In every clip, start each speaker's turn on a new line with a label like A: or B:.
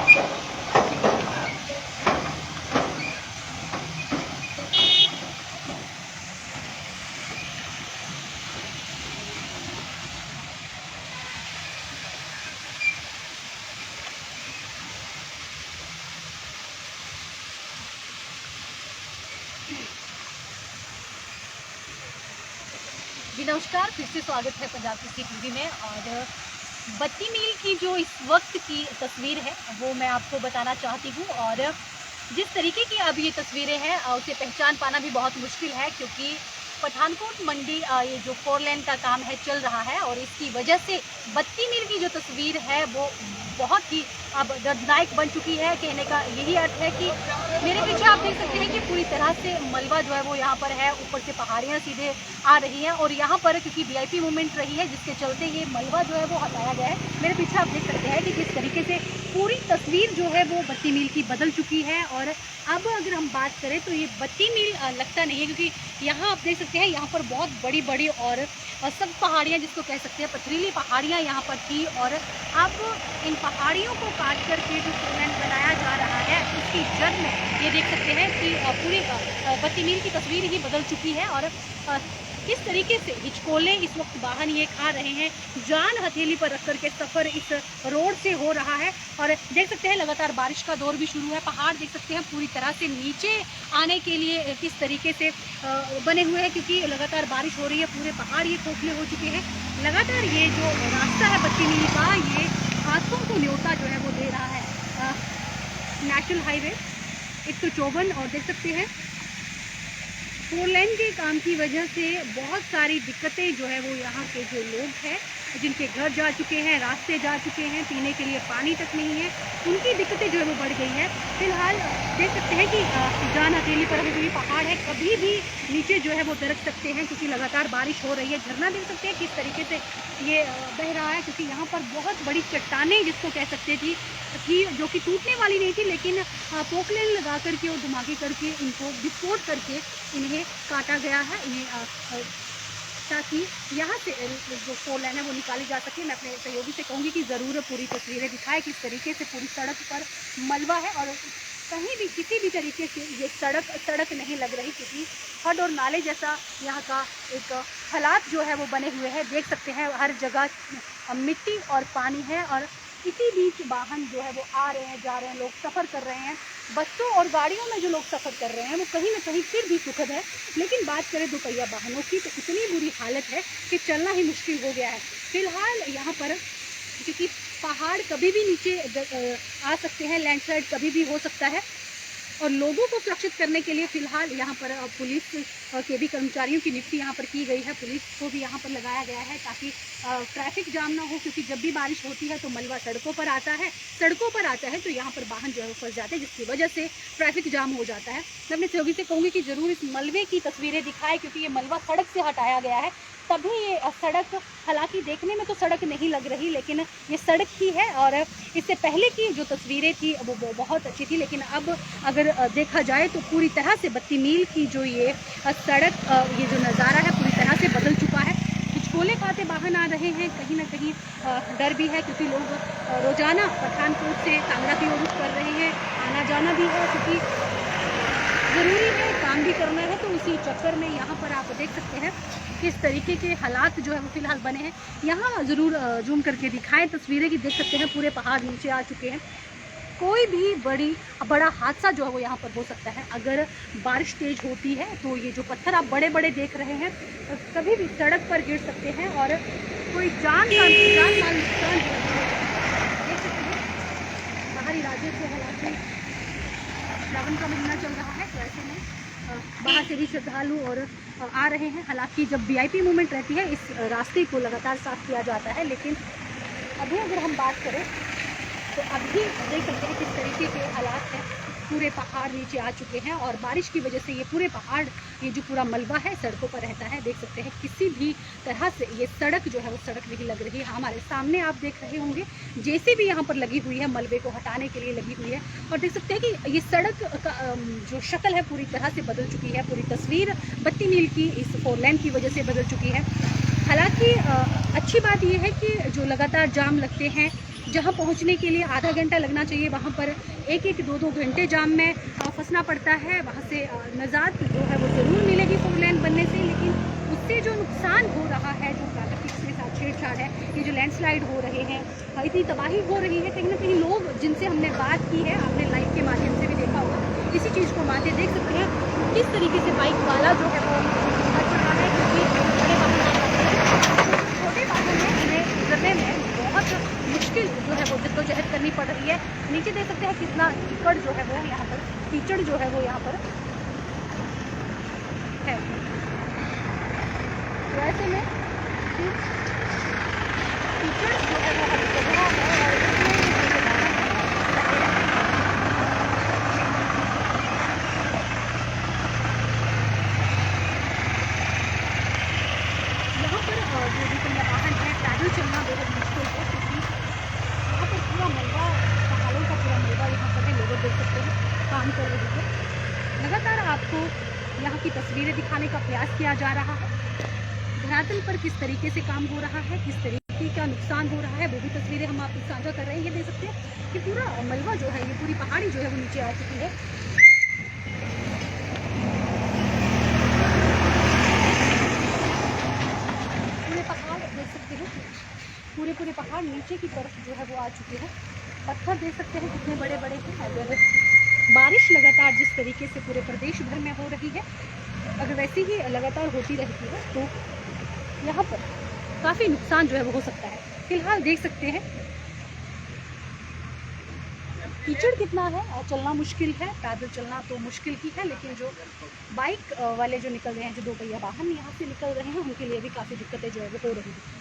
A: जी नमस्कार, फिर से स्वागत है पंजाब किसी टीवी में। और बत्ती मील की जो इस वक्त की तस्वीर है वो मैं आपको बताना चाहती हूँ। और जिस तरीके की अब ये तस्वीरें हैं उसे पहचान पाना भी बहुत मुश्किल है, क्योंकि पठानकोट मंडी ये जो 4 लेन का काम है चल रहा है, और इसकी वजह से बत्ती मील की जो तस्वीर है वो बहुत ही अब दर्दनाक बन चुकी है। कहने का यही अर्थ है कि मेरे पीछे आप देख सकते हैं कि पूरी तरह से मलबा जो है वो यहाँ पर है, ऊपर से पहाड़ियाँ सीधे आ रही हैं, और यहाँ पर क्योंकि वीआईपी मूवमेंट रही है जिसके चलते ये मलबा जो है वो हटाया गया है। मेरे पीछे आप देख सकते हैं कि किस तरीके से पूरी तस्वीर जो है वो बत्ती मील की बदल चुकी है। और अब अगर हम बात करें तो ये बत्ती मील लगता नहीं है, क्योंकि यहाँ आप देख सकते हैं यहाँ पर बहुत बड़ी बड़ी और सब पहाड़ियाँ जिसको कह सकते हैं पथरीली पहाड़ियाँ यहाँ पर थी, और अब इन पहाड़ियों को काट करके जो फोरलेन बनाया जा रहा है उसकी जड़ में ये देख सकते हैं कि पूरी बत्ती मील की तस्वीर ही बदल चुकी है। और किस तरीके से हिचकोले इस वक्त वाहन ये खा रहे हैं, जान हथेली पर रख करके सफ़र इस रोड से हो रहा है। और देख सकते हैं लगातार बारिश का दौर भी शुरू है, पहाड़ देख सकते हैं पूरी तरह से नीचे आने के लिए किस तरीके से बने हुए हैं, क्योंकि लगातार बारिश हो रही है, पूरे पहाड़ ये खोखले हो चुके हैं। लगातार ये जो रास्ता है बत्ती मील का, ये हादसों को न्योता जो है वो दे रहा है। नेशनल हाईवे 154, और देख सकते हैं 4 लेन के काम की वजह से बहुत सारी दिक्कतें जो है वो यहाँ के जो लोग हैं जिनके घर जा चुके हैं, रास्ते जा चुके हैं, पीने के लिए पानी तक नहीं है, उनकी दिक्कतें जो है वो बढ़ गई है। फिलहाल देख सकते हैं कि जान हथेली पर अभी भी पहाड़ है, कभी भी नीचे जो है वो दरक सकते हैं, क्योंकि लगातार बारिश हो रही है। झरना देख सकते हैं किस तरीके से ये बह रहा है, क्योंकि यहाँ पर बहुत बड़ी चट्टानें जिसको कह सकते थी जो कि टूटने वाली नहीं थी, लेकिन पोकलेन लगा करके और धमाके करके इनको विस्फोट करके इन्हें काटा गया है, इन्हें ताकि यहाँ से जो 4 लेन है वो निकाली जा सके। मैं अपने सहयोगी से कहूँगी कि ज़रूर पूरी तस्वीरें दिखाए किस तरीके से पूरी सड़क पर मलबा है, और कहीं भी किसी भी तरीके से ये सड़क नहीं लग रही, क्योंकि खड्ड और नाले जैसा यहाँ का एक हालात जो है वो बने हुए हैं। देख सकते हैं हर जगह मिट्टी और पानी है, और इसी बीच वाहन जो है वो आ रहे हैं, जा रहे हैं, लोग सफ़र कर रहे हैं। बसों और गाड़ियों में जो लोग सफ़र कर रहे हैं वो कहीं ना कहीं फिर भी सुखद है, लेकिन बात करें दोपहिया वाहनों की तो इतनी बुरी हालत है कि चलना ही मुश्किल हो गया है। फिलहाल यहाँ पर क्योंकि पहाड़ कभी भी नीचे आ सकते हैं, लैंडस्लाइड कभी भी हो सकता है, और लोगों को सुरक्षित करने के लिए फ़िलहाल यहाँ पर पुलिस के भी कर्मचारियों की नियुक्ति यहाँ पर की गई है। पुलिस को भी यहाँ पर लगाया गया है ताकि ट्रैफिक जाम ना हो, क्योंकि जब भी बारिश होती है तो मलबा सड़कों पर आता है तो यहाँ पर वाहन जो है फंस जाते हैं, जिसकी वजह से ट्रैफिक जाम हो जाता है। मैं अपने सहयोगी से कहूँगी कि ज़रूर इस मलबे की तस्वीरें दिखाएँ, क्योंकि ये मलबा सड़क से हटाया गया है, तभी ये सड़क, हालांकि देखने में तो सड़क नहीं लग रही, लेकिन ये सड़क ही है। और इससे पहले की जो तस्वीरें थी वो बहुत अच्छी थी, लेकिन अब अगर देखा जाए तो पूरी तरह से बत्ती मील की जो ये सड़क, ये जो नज़ारा है पूरी तरह से बदल चुका है। हिचकोले खाते वाहन आ रहे हैं, कहीं ना कहीं डर भी है, क्योंकि लोग रोज़ाना पठानकोट से कांगड़ा की ओर रुख कर रहे हैं, आना जाना भी है, क्योंकि ज़रूरी है, काम भी करना है। तो उसी चक्कर में यहाँ पर आप देख सकते हैं किस तरीके के हालात जो है वो फ़िलहाल बने हैं। यहाँ ज़रूर जूम करके दिखाएं तस्वीरें कि देख सकते हैं पूरे पहाड़ नीचे आ चुके हैं। कोई भी बड़ा हादसा जो है वो यहाँ पर हो सकता है। अगर बारिश तेज़ होती है तो ये जो पत्थर आप बड़े बड़े देख रहे हैं कभी भी सड़क पर गिर सकते हैं, और कोई जान माल नुकसान देख सकते हैं। बाहरी राज्य से हालांकि श्रावण का महीना चल रहा है, तो ऐसे में बाहर से भी श्रद्धालु और आ रहे हैं। हालांकि जब वीआईपी मूवमेंट रहती है इस रास्ते को लगातार साफ किया जाता है, लेकिन अभी अगर हम बात करें तो अभी देख सकते हैं किस तरीके के हालात हैं, पूरे पहाड़ नीचे आ चुके हैं, और बारिश की वजह से ये पूरे पहाड़, ये जो पूरा मलबा है सड़कों पर रहता है। देख सकते हैं किसी भी तरह से ये सड़क जो है वो सड़क नहीं लग रही है। हमारे सामने आप देख रहे होंगे जेसीबी यहाँ पर लगी हुई है, मलबे को हटाने के लिए लगी हुई है, और देख सकते हैं कि ये सड़क का जो शक्ल है पूरी तरह से बदल चुकी है। पूरी तस्वीर बत्ती मील की इस 4 लेन की वजह से बदल चुकी है। हालांकि अच्छी बात यह है कि जो लगातार जाम लगते हैं जहाँ पहुँचने के लिए आधा घंटा लगना चाहिए, वहाँ पर 1-1, 2-2 घंटे जाम में फंसना पड़ता है। वहाँ से निजात जो है वो ज़रूर मिलेगी 4 लेन बनने से, लेकिन उससे जो नुकसान हो रहा है, जो ट्रैफिक के साथ छेड़छाड़ है, ये जो लैंडस्लाइड हो रहे हैं, इतनी तबाही हो रही है, कहीं ना कहीं लोग जिनसे हमने बात की है, आपने लाइव के माध्यम से भी देखा होगा, इसी चीज़ को मानते देख सकते हैं किस तरीके से बाइक वाला जो है वो हट रहा है, क्योंकि बड़े वाहन छोटे वाहन में उन्हें गुजरने में बहुत मुश्किल जो है वो जद्दोजहद करनी पड़ रही है। नीचे देख सकते हैं कितना कीचड़ जो है वो यहाँ पर है। तो ऐसे में कीचड़ जो है वो हर जगह है, और यहाँ पर जो भी वाहन है, पैदल चलना बेहद मुश्किल है, क्योंकि यहाँ पर पूरा मलबा, पहाड़ों का पूरा मलबा यहाँ पर है। लोग देख सकते हैं काम कर रहे हैं। लगातार आपको यहाँ की तस्वीरें दिखाने का प्रयास किया जा रहा है। धरातल पर किस तरीके से काम हो रहा है, किस तरीके का नुकसान हो रहा है, वो भी तस्वीरें हम आपसे साझा कर रहे हैं। ये देख सकते हैं कि पूरा मलबा जो है, ये पूरी पहाड़ी जो है वो नीचे आ चुकी है। पूरे पहाड़ देख सकते हैं, पूरे पहाड़ नीचे की तरफ जो है वो आ चुके हैं। पत्थर देख सकते हैं कितने बड़े बड़े हैं। अगर बारिश लगातार जिस तरीके से पूरे प्रदेश भर में हो रही है, अगर वैसे ही लगातार होती रहती है, तो यहाँ पर काफ़ी नुकसान जो है वो हो सकता है। फिलहाल देख सकते हैं कीचड़ कितना है, और चलना मुश्किल है। पैदल चलना तो मुश्किल ही है, लेकिन जो बाइक वाले जो निकल रहे हैं, जो 2 पहिया वाहन यहाँ से निकल रहे हैं, उनके लिए भी काफ़ी दिक्कतें जो है वो हो रही है।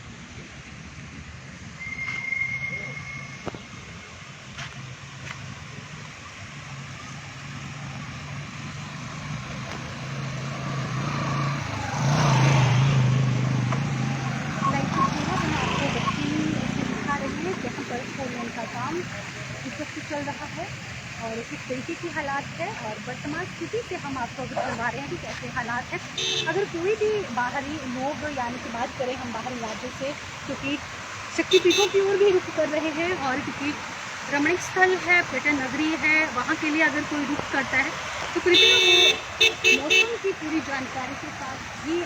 A: का काम इस वक्त चल रहा है और किस तरीके की हालात है, और वर्तमान स्थिति से हम आपको अगर करवा रहे हैं कि कैसे हालात है। अगर कोई भी बाहरी लोग, यानी कि बात करें हम बाहरी राज्यों से, क्योंकि शक्तिपीठों की ओर भी रुख कर रहे हैं, और क्योंकि रमणीक स्थल है, पर्यटन नगरी है, वहाँ के लिए अगर कोई रुख करता है तो कृपया वो मौसम की पूरी जानकारी के साथ ही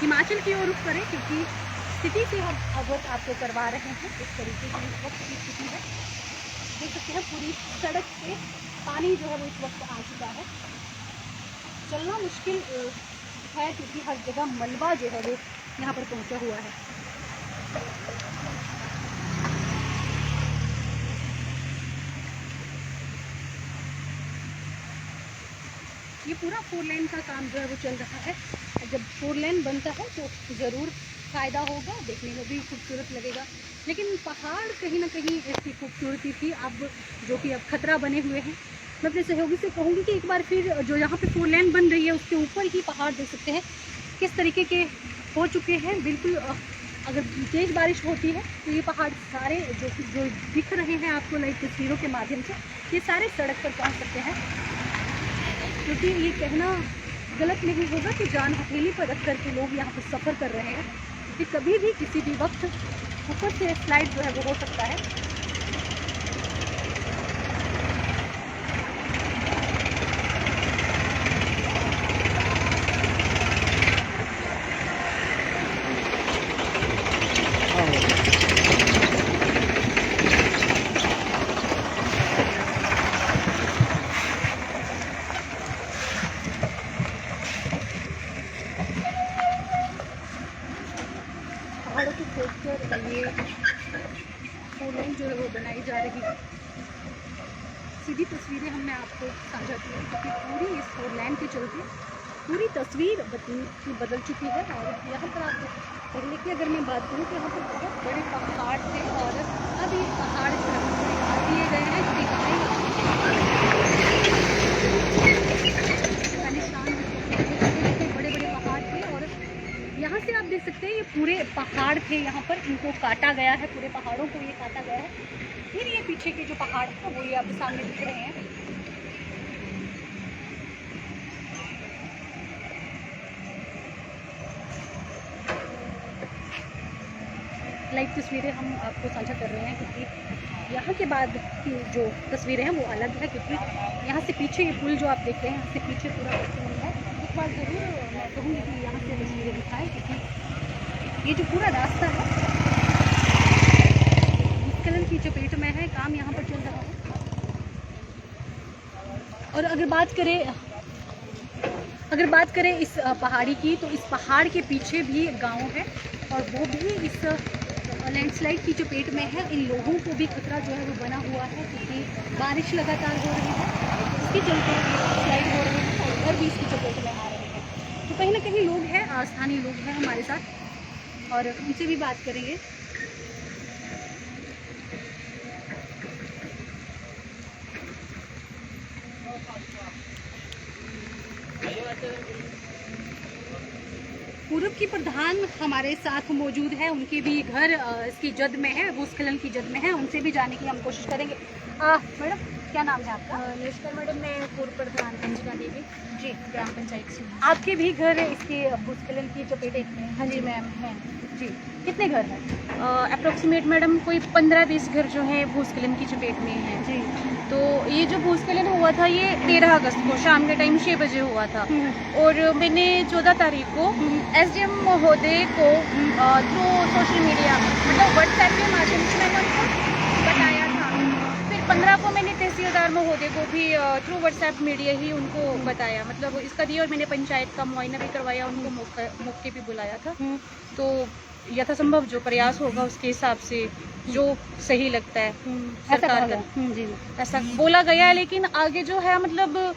A: हिमाचल की ओर रुख करें, क्योंकि स्थिति से हम अवगत आपको करवा रहे हैं। इस तरीके की इस वक्त की स्थिति है। देख सकते हैं पूरी सड़क पे पानी जो है वो इस वक्त आ चुका है। चलना मुश्किल है, क्योंकि हर जगह मलबा जो है वो यहाँ पर पहुँचा हुआ है। ये पूरा 4 लेन का काम जो है वो चल रहा है। जब 4 लेन बनता है तो ज़रूर फ़ायदा होगा, देखने में भी खूबसूरत लगेगा। लेकिन पहाड़ कहीं ना कहीं इसकी खूबसूरती थी, अब जो कि अब खतरा बने हुए हैं। मैं अपने सहयोगी से कहूँगी कि एक बार फिर जो यहाँ पे 4 लेन बन रही है, उसके ऊपर ही पहाड़ देख सकते हैं किस तरीके के हो चुके हैं। बिल्कुल अगर तेज़ बारिश होती है तो ये पहाड़ सारे जो दिख रहे हैं आपको लाइव तस्वीरों के माध्यम से, ये सारे सड़क पर पहुँच सकते हैं। क्योंकि ये कहना गलत नहीं होगा कि जान हथेली पर रख कर के लोग यहाँ पर सफ़र कर रहे हैं, कि कभी भी किसी भी वक्त ऊपर से स्लाइड जो है वो हो सकता है। पहाड़ों को खोदकर ये 4 लेन जो है वो बनाई जा रही है। सीधी तस्वीरें हमने आपको साझा की है, क्योंकि पूरी इस 4 लेन के चलते पूरी तस्वीर बदल चुकी है। और यहाँ पर आप पहले की अगर मैं बात करूँ तो यहाँ पर बहुत बड़े पहाड़ थे, और अब ये पहाड़ जो है वो काट दिए गए हैं। बड़े बड़े पहाड़ थे, और यहाँ से आप देख सकते हैं ये पूरे पहाड़ थे, यहाँ पर इनको काटा गया है, पूरे पहाड़ों को ये काटा गया है। फिर ये पीछे के जो पहाड़ हैं वो ये आपके सामने दिख रहे हैं। लाइव तस्वीरें हम आपको साझा कर रहे हैं, क्योंकि यहाँ के बाद की जो तस्वीरें हैं वो अलग है, क्योंकि यहाँ से पीछे ये पुल जो आप देख रहे हैं, यहाँ से पीछे पूरा नहीं है। एक बार ज़रूर मैं कहूँगी कि यहाँ से तस्वीरें दिखाएँ, क्योंकि ये जो पूरा रास्ता है भूस्खलन की चपेट में है, काम यहाँ पर चल रहा है। और अगर बात करें इस पहाड़ी की, तो इस पहाड़ के पीछे भी गांव है और वो भी इस लैंडस्लाइड की चपेट में है। इन लोगों को भी खतरा जो है वो बना हुआ है, क्योंकि बारिश लगातार हो रही है, इसके चलते स्लाइड हो रहे हैं और घर भी इसकी चपेट में आ रहे हैं। तो कहीं ना कहीं लोग हैं, स्थानीय लोग हैं हमारे साथ, और उनसे भी बात करेंगे। पूर्व की प्रधान हमारे साथ मौजूद है, उनके भी घर इसकी जद में है, भूस्खलन की जद में है, उनसे भी जानने की हम कोशिश करेंगे। मैडम क्या नाम है आपका?
B: नमस्कार मैडम, मैं पूर्व प्रधान अंजना देवी
A: जी,
B: ग्राम पंचायत से।
A: आपके भी घर इसके भूस्खलन की चपेट में?
B: हाँ जी मैम है
A: जी। कितने घर हैं?
B: अप्रोक्सीमेट मैडम कोई 15-20 घर जो हैं भूस्खलन की चपेट में हैं
A: जी।
B: तो ये जो भूस्खलन हुआ था ये 13 अगस्त को शाम के टाइम 6 बजे हुआ था। और मैंने 14 तारीख को SDM महोदय को थ्रू सोशल मीडिया मतलब व्हाट्सएप के माध्यम से मैंने उनको बताया था। फिर 15 को मैंने तहसीलदार महोदय को भी थ्रू व्हाट्सएप मीडिया ही उनको बताया, मतलब इसका दिया। और मैंने पंचायत का मुआयना भी करवाया, उनको मौके पे बुलाया था। तो यथासंभव जो प्रयास होगा उसके हिसाब से जो सही लगता है सरकार का ऐसा बोला गया है। लेकिन आगे जो है मतलब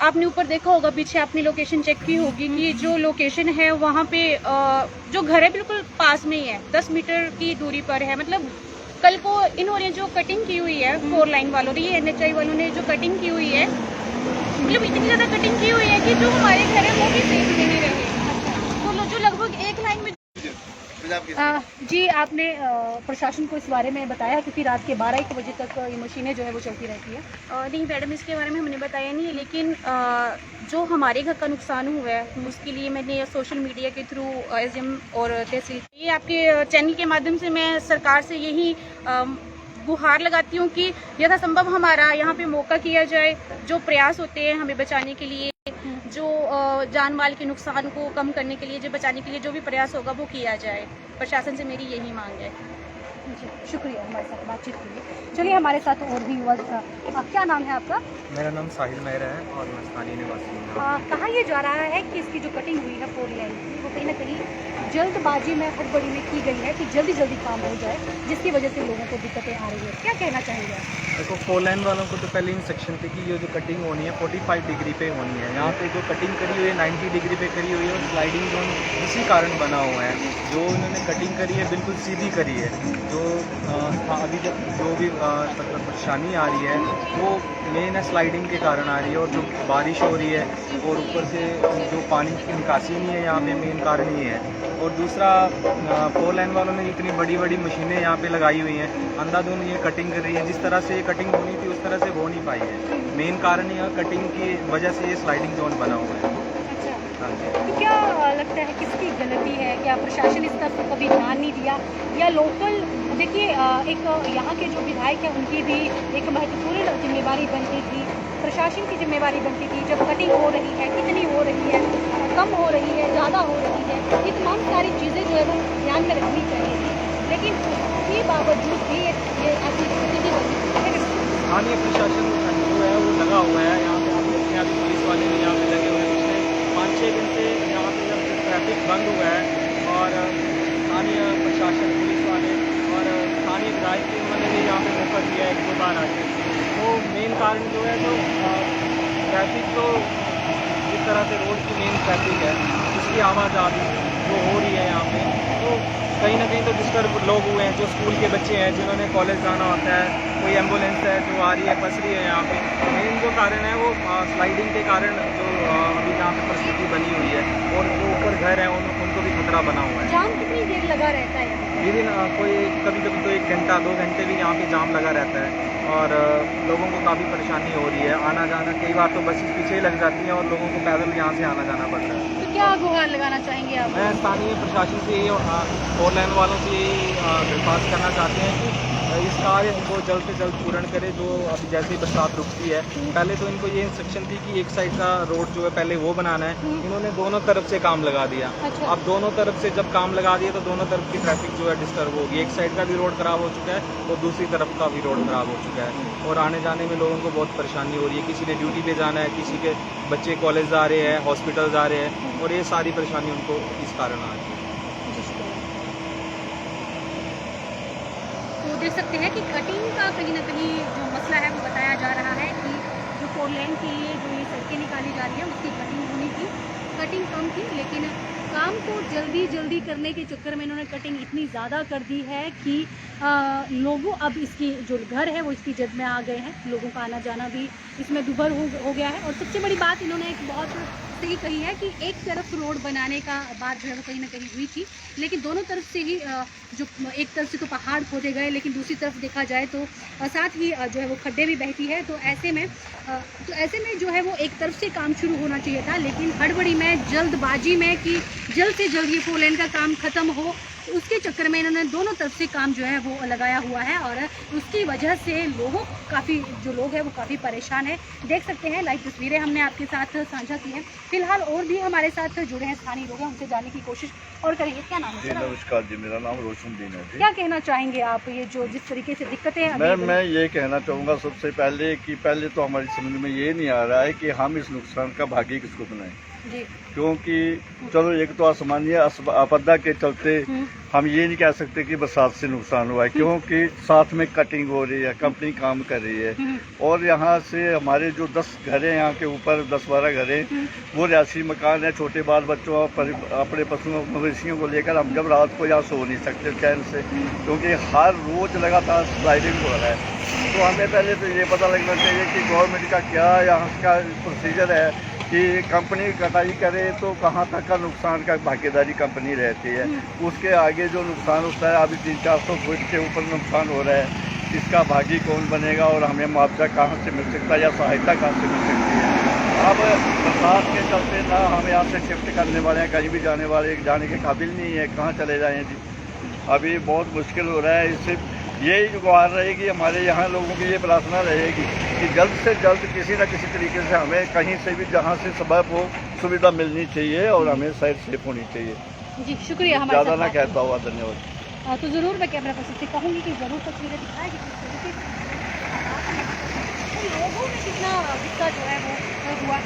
B: आपने ऊपर देखा होगा, पीछे आपने लोकेशन चेक की होगी कि जो लोकेशन है वहाँ पे जो घर है बिल्कुल पास में ही है, 10 मीटर की दूरी पर है। मतलब कल को इन्होंने जो कटिंग की हुई है 4 लाइन वालों ने, ये NHI वालों ने जो कटिंग की हुई है, मतलब इतनी ज़्यादा कटिंग की हुई है कि जो हमारे घर है वो भी सेफ नहीं रहे। तो जो लगभग 1 लाइन में
A: जी आपने प्रशासन को इस बारे में बताया, क्योंकि रात के 12-1 बजे तक ये मशीनें जो है वो चलती रहती है?
B: नहीं मैडम, इसके बारे में हमने बताया नहीं, लेकिन जो हमारे घर का नुकसान हुआ है उसके लिए मैंने सोशल मीडिया के थ्रू SDM और तहसील, ये आपके चैनल के माध्यम से मैं सरकार से यही गुहार लगाती हूँ कि यथासंभव हमारा यहाँ पे मौका किया जाए। जो प्रयास होते हैं हमें बचाने के लिए, जो जान माल के नुकसान को कम करने के लिए, जो बचाने के लिए जो भी प्रयास होगा वो किया जाए। प्रशासन से मेरी यही मांग है।
A: जी शुक्रिया हमारे साथ बातचीत के लिए। चलिए हमारे साथ और भी युवा, क्या नाम है आपका?
C: मेरा नाम साहिल मेहरा है और मैं स्थानीय निवासी हूँ।
A: कहा यह जा रहा है कि इसकी जो कटिंग हुई है 4 लाइन की, वो कहीं ना कहीं जल्दबाजी में हड़बड़ी में की गई है कि जल्दी काम हो जाए, जिसकी वजह से लोगों को दिक्कतें आ रही है। क्या कहना चाहेंगे?
C: देखो 4 लाइन वालों को तो पहले इंस्ट्रक्शन थी कि ये जो कटिंग होनी है 45 डिग्री पे होनी है। यहाँ पे जो कटिंग करी हुई है 90 डिग्री पे करी हुई है और स्लाइडिंग जोन इसी कारण बना हुआ है। जो उन्होंने कटिंग करी है बिल्कुल सीधी करी है। जो अभी तक जो भी मतलब परेशानी आ रही है वो मेन है स्लाइडिंग के कारण आ रही है, और जो बारिश हो रही है और ऊपर से जो पानी की निकासी नहीं है यहाँ पे, मेन कारण ये है। और दूसरा 4 लाइन वालों ने इतनी बड़ी बड़ी मशीनें यहाँ पे लगाई हुई हैं, अंधाधुंध ये कटिंग कर रही है। जिस तरह से ये कटिंग होनी थी उस तरह से हो नहीं पाई है। मेन कारण यह कटिंग की वजह से ये स्लाइडिंग जोन बना हुआ है।
A: तो क्या लगता है किसकी गलती है? क्या प्रशासन इस तरफ कभी ध्यान नहीं दिया, या लोकल? देखिए एक यहाँ के जो विधायक हैं उनकी भी एक महत्वपूर्ण जिम्मेवारी बनती थी, प्रशासन की जिम्मेवारी बनती थी। जब कटिंग हो रही है, कितनी हो रही है, कम हो रही है, ज़्यादा हो रही है, ये तमाम सारी चीज़ें जो है वो ध्यान में रखनी चाहिए थी। लेकिन उसके बावजूद भी ये ऐसी स्थिति की वजह से
C: स्थानीय प्रशासन जो है वो लगा हुआ है। यहाँ पे आप देखते हैं पुलिस वाले भी यहाँ पे लगे हुए हैं। पिछले 5-6 दिन से यहाँ पे जब ट्रैफिक बंद हुआ है और स्थानीय प्रशासन, पुलिस वाले और स्थानीय विधायक भी उन्होंने भी यहाँ पे मौका दिया है 1-2 बार आके। तो मेन कारण जो है तो ट्रैफिक तो जिस तरह से रोड की मेन ट्रैफिक है उसकी आवाजाही जो हो रही है यहाँ पे, तो कहीं ना कहीं तो डिस्टर्ब लोग हुए हैं। जो स्कूल के बच्चे हैं जिन्होंने कॉलेज जाना होता है, कोई एम्बुलेंस है जो आ रही है, फंस रही है यहाँ पे। मेन जो कारण है वो स्लाइडिंग के कारण जो अभी यहाँ पे परिस्थिति बनी हुई है, और जो ऊपर घर है उनको भी खतरा बना हुआ है।
A: जाम कितनी देर लगा रहता है?
C: विदिन कोई कभी कभी तो 1 घंटा 2 घंटे भी यहाँ पे जाम लगा रहता है, और लोगों को काफ़ी परेशानी हो रही है आना जाना। कई बार तो बसेस पीछे ही लग जाती हैं और लोगों को पैदल यहाँ से आना जाना पड़ रहा है।
A: तो क्या गुहार लगाना चाहेंगे आप?
C: मैं स्थानीय प्रशासन से 4 लाइन वालों से यही दरख्वास्त करना चाहते हैं कि इस कार्य को जल्द से जल्द पूर्ण करे, जो अभी जैसे ही बरसात रुकती है। पहले तो इनको ये इंस्ट्रक्शन थी कि एक साइड का रोड जो है पहले वो बनाना है, इन्होंने दोनों तरफ से काम लगा दिया।
A: अच्छा।
C: अब दोनों तरफ से जब काम लगा दिया तो दोनों तरफ की ट्रैफिक जो है डिस्टर्ब होगी। एक साइड का भी रोड खराब हो चुका है और दूसरी तरफ का भी रोड खराब हो चुका है, और आने जाने में लोगों को बहुत परेशानी हो रही है। किसी ने ड्यूटी पे जाना है, किसी के बच्चे कॉलेज जा रहे हैं, हॉस्पिटल जा रहे हैं, और ये सारी परेशानी उनको इस कारण आ रही है।
A: तो देख सकते हैं कि कटिंग का कहीं ना कहीं जो मसला है वो बताया जा रहा है कि जो 4 लेन के लिए जो ये सड़कें निकाली जा रही है उसकी कटिंग होनी थी, कटिंग कम थी, लेकिन काम को जल्दी करने के चक्कर में इन्होंने कटिंग इतनी ज़्यादा कर दी है कि लोगों अब इसकी जो घर है वो इसकी जद में आ गए हैं। लोगों का आना जाना भी इसमें दुभर हो गया है। और सबसे बड़ी बात इन्होंने एक बहुत सही कही है कि एक तरफ रोड बनाने का बात जो है वो कहीं ना कहीं हुई थी, लेकिन दोनों तरफ से ही जो एक तरफ से तो पहाड़ खोदे गए, लेकिन दूसरी तरफ देखा जाए तो साथ ही जो है वो खड्डे भी बहती है। तो ऐसे में जो है वो एक तरफ से काम शुरू होना चाहिए था, लेकिन हड़बड़ी में, जल्दबाजी में कि जल्द से जल्द ये 4 लेन का काम ख़त्म हो, उसके चक्कर में इन्होंने दोनों तरफ से काम जो है वो लगाया हुआ है, और उसकी वजह से जो लोग हैं वो काफ़ी परेशान है। देख सकते हैं, लाइव तस्वीरें हमने आपके साथ साझा की हैं। फिलहाल और भी हमारे साथ जुड़े हैं स्थानीय लोग हैं, उनसे जानने की कोशिश और करेंगे। क्या नाम है?
D: जी नमस्कार जी, मेरा नाम रोशनदीन है जी।
A: क्या कहना चाहेंगे आप, ये जो जिस तरीके से दिक्कतें
D: मैं ये कहना चाहूँगा सबसे पहले कि पहले तो हमारी समझ में ये नहीं आ रहा है कि हम इस नुकसान का भागी किसको बनाएं
A: जी।
D: क्योंकि चलो एक तो आसमानी आपदा के चलते हम ये नहीं कह सकते कि बरसात से नुकसान हुआ है, क्योंकि साथ में कटिंग हो रही है, कंपनी काम कर रही है, और यहाँ से हमारे जो 10 घर हैं, यहाँ के ऊपर 10-12 घर हैं, वो रिहायशी मकान है। छोटे बाल बच्चों अपने पशुओं मवेशियों को लेकर हम जब रात को यहाँ सो नहीं सकते चैन से, क्योंकि हर रोज लगातार स्लाइडिंग हो रहा है। तो हमें पहले तो ये पता लगना चाहिए कि गवर्नमेंट का क्या यहाँ का प्रोसीजर है कि कंपनी कटाई करे तो कहाँ तक का नुकसान का भागीदारी कंपनी रहती है, उसके आगे जो नुकसान होता है, अभी 300-400 फुट के ऊपर नुकसान हो रहा है, इसका भागी कौन बनेगा और हमें मुआवजा कहाँ से मिल सकता है या सहायता कहाँ से मिल सकती है। अब बरसात के चलते ना हम यहाँ से शिफ्ट करने वाले हैं, कहीं भी जाने के काबिल नहीं है, कहाँ चले जाएँ जी। अभी बहुत मुश्किल हो रहा है। इससे यही गुहार रहेगी हमारे यहाँ लोगों की, ये प्रार्थना रहेगी कि जल्द से जल्द किसी न किसी तरीके से हमें कहीं से भी जहाँ से सबब हो सुविधा मिलनी चाहिए और हमें साइड सेफ होनी चाहिए
A: जी। शुक्रिया।
D: ज़्यादा ना कहता हुआ धन्यवाद।
A: तो ज़रूर मैं कैमरा पर्सन से कहूँगी कि ज़रूर तस्वीरें दिखाएं कि किस तरीके से लोगों में कितना गुस्सा जो है वो हुआ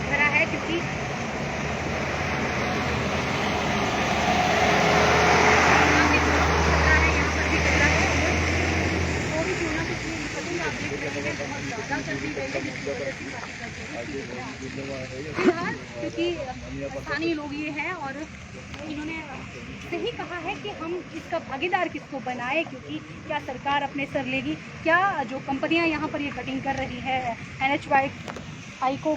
A: भरा है, क्योंकि फिलहाल क्योंकि स्थानीय लोग ये हैं और इन्होंने सही कहा है कि हम इसका भागीदार किसको बनाए, क्योंकि क्या सरकार अपने सर लेगी, क्या जो कंपनियां यहाँ पर ये कटिंग कर रही है NHAI को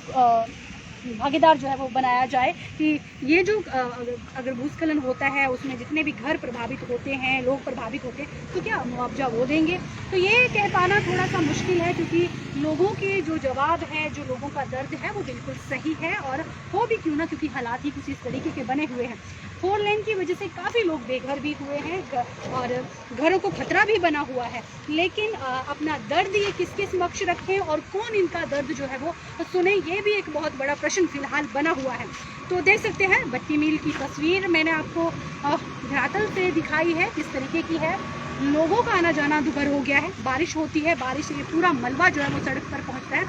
A: भागीदार जो है वो बनाया जाए कि ये जो अगर भूस्खलन होता है उसमें जितने भी घर प्रभावित होते हैं, लोग प्रभावित होते हैं, तो क्या मुआवजा वो देंगे। तो ये कह पाना थोड़ा सा मुश्किल है, क्योंकि लोगों के जो जवाब है, जो लोगों का दर्द है वो बिल्कुल सही है, और हो भी क्यों ना, क्योंकि हालात ही कुछ इस तरीके के बने हुए हैं। 4 लेन की वजह से काफ़ी लोग बेघर भी हुए हैं और घरों को खतरा भी बना हुआ है, लेकिन अपना दर्द ये किसके समक्ष रखें और कौन इनका दर्द जो है वो सुने, ये भी एक बहुत बड़ा प्रश्न फिलहाल बना हुआ है। तो देख सकते हैं बत्ती मील की तस्वीर मैंने आपको धरातल से दिखाई है, किस तरीके की है। लोगों का आना जाना दुभर हो गया है, बारिश होती है, बारिश से पूरा मलबा जो है वो सड़क पर पहुंचता है,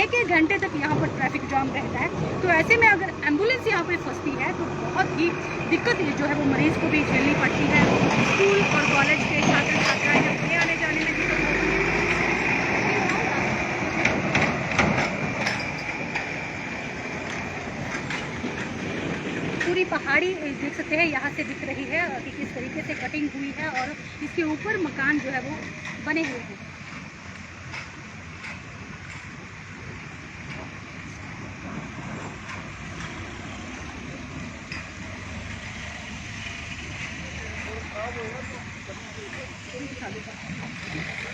A: एक घंटे तक यहाँ पर ट्रैफिक जाम रहता है। तो ऐसे में अगर एम्बुलेंस यहाँ पे फंसती है तो बहुत ही दिक्कत जो है वो मरीज़ को भी झेलनी पड़ती है। स्कूल और कॉलेज के छात्र छात्राएं अपने आने जाने में दिक्कत होती है। पूरी पहाड़ी देख सकते हैं यहाँ से दिख रही है कि किस तरीके से कटिंग हुई है, और इसके ऊपर मकान जो है वो बने हुए हैं।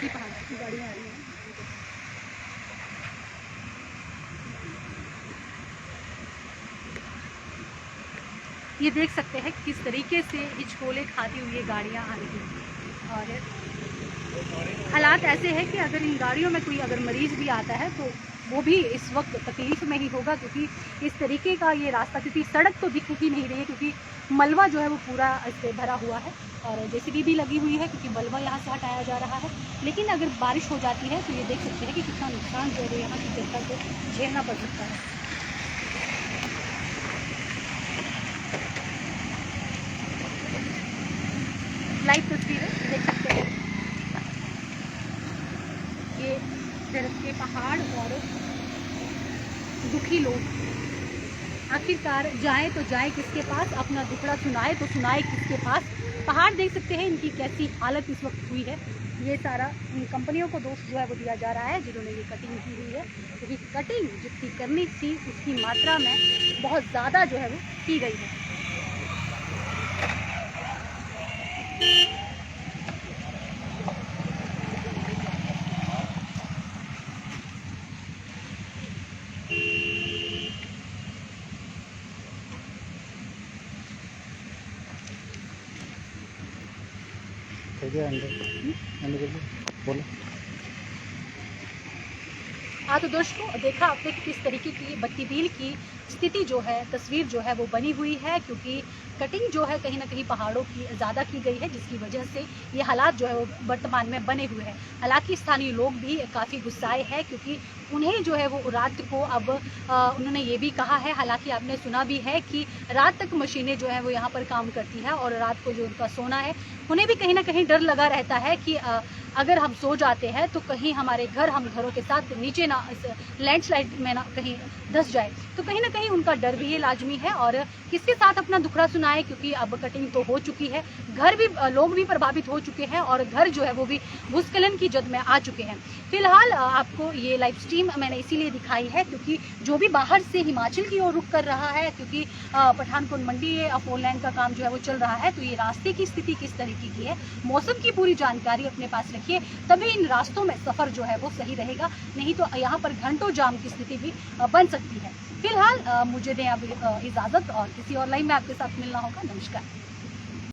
A: ये पहाड़ की गाड़ियाँ आ रही हैं। ये देख सकते हैं किस तरीके से हिचकोले खाती हुई ये गाड़ियाँ आ रही हैं। और हालात ऐसे हैं कि अगर इन गाड़ियों में कोई अगर मरीज़ भी आता है तो वो भी इस वक्त तकलीफ़ में ही होगा, क्योंकि इस तरीके का ये रास्ता, क्योंकि सड़क तो दिख ही नहीं रही है, क्योंकि मलबा जो है वो पूरा इससे भरा हुआ है और जेसीबी भी लगी हुई है, क्योंकि मलबा यहाँ से हटाया जा रहा है। लेकिन अगर बारिश हो जाती है तो ये देख सकते हैं कि कितना नुकसान जो है यहाँ की जनता को झेलना पड़ सकता है। लाइव तस्वीरें देख सकते हैं, ये तरफ के पहाड़ और दुखी लोग आखिरकार जाए तो जाए किसके पास, अपना दुखड़ा सुनाए तो सुनाए किसके पास। पहाड़ देख सकते हैं इनकी कैसी हालत इस वक्त हुई है। ये सारा इन कंपनियों को दोष जो है वो दिया जा रहा है जिन्होंने ये कटिंग की हुई है, क्योंकि कटिंग जितनी करनी थी उसकी मात्रा में बहुत ज़्यादा जो है वो की गई है।
C: बोलो।
A: हाँ तो दर्शकों, देखा आपने कि किस तरीके की बत्ती बिल की स्थिति जो है, तस्वीर जो है वो बनी हुई है, क्योंकि कटिंग जो है कहीं ना कहीं पहाड़ों की ज़्यादा की गई है, जिसकी वजह से ये हालात जो है वो वर्तमान में बने हुए हैं। हालांकि स्थानीय लोग भी काफ़ी गुस्साए हैं, क्योंकि उन्हें जो है वो रात को अब उन्होंने ये भी कहा है, हालांकि आपने सुना भी है कि रात तक मशीनें जो है वो यहाँ पर काम करती है और रात को जो उनका सोना है उन्हें भी कहीं ना कहीं डर लगा रहता है कि अगर हम सो जाते हैं तो कहीं हमारे हम घरों के साथ नीचे ना लैंडस्लाइड में ना कहीं धंस जाए, तो कहीं ना कहीं उनका डर भी ये लाजमी है। और किसके साथ अपना दुखड़ा सुनाए, क्योंकि अब कटिंग तो हो चुकी है, घर भी लोग भी प्रभावित हो चुके हैं और घर जो है वो भी भूस्खलन की जद में आ चुके हैं। फिलहाल आपको ये लाइव स्ट्रीम मैंने इसीलिए दिखाई है क्योंकि जो भी बाहर से हिमाचल की ओर रुख कर रहा है, क्योंकि पठानकोट मंडी 4 लेन का काम जो है वो चल रहा है, तो ये रास्ते की स्थिति किस तरीके की है, मौसम की पूरी जानकारी अपने पास रखिए, तभी इन रास्तों में सफ़र जो है वो सही रहेगा, नहीं तो यहाँ पर घंटों जाम की स्थिति भी बन सकती है। फिलहाल मुझे दें अब इजाज़त और किसी और लाइव में आपके साथ मिलना होगा। नमस्कार।